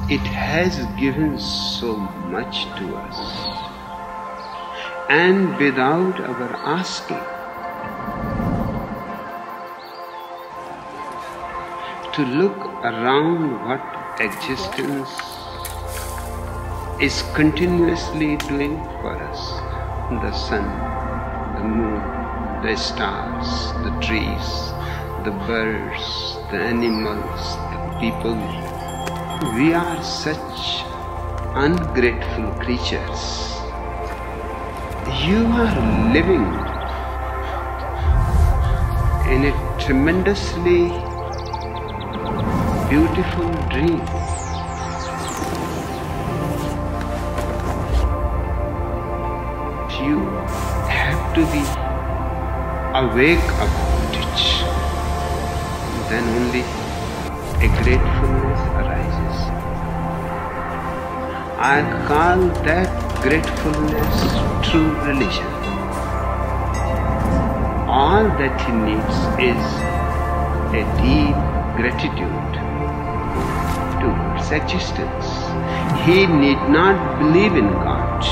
It has given so much to us, and without our asking. To look around what existence is continuously doing for us. The sun, the moon, the stars, the trees, the birds, the animals, the people. We are such ungrateful creatures. You are living in a tremendously beautiful dream. You have to be awake about it. Then only a gratefulness arises. I call that gratefulness true religion. All that he needs is a deep gratitude towards existence. He need not believe in God.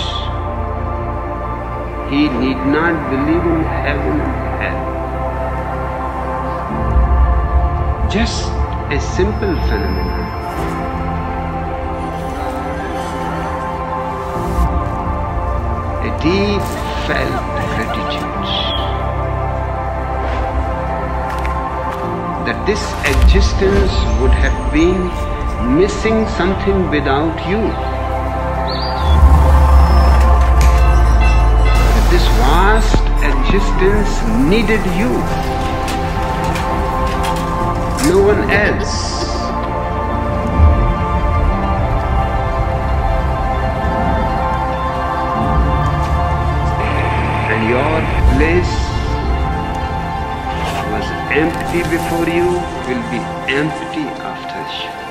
He need not believe in heaven and hell. Just a simple phenomenon. A deep felt gratitude that this existence would have been missing something without you. That this vast existence needed you. No one else. And your place was empty before you, will be empty after you.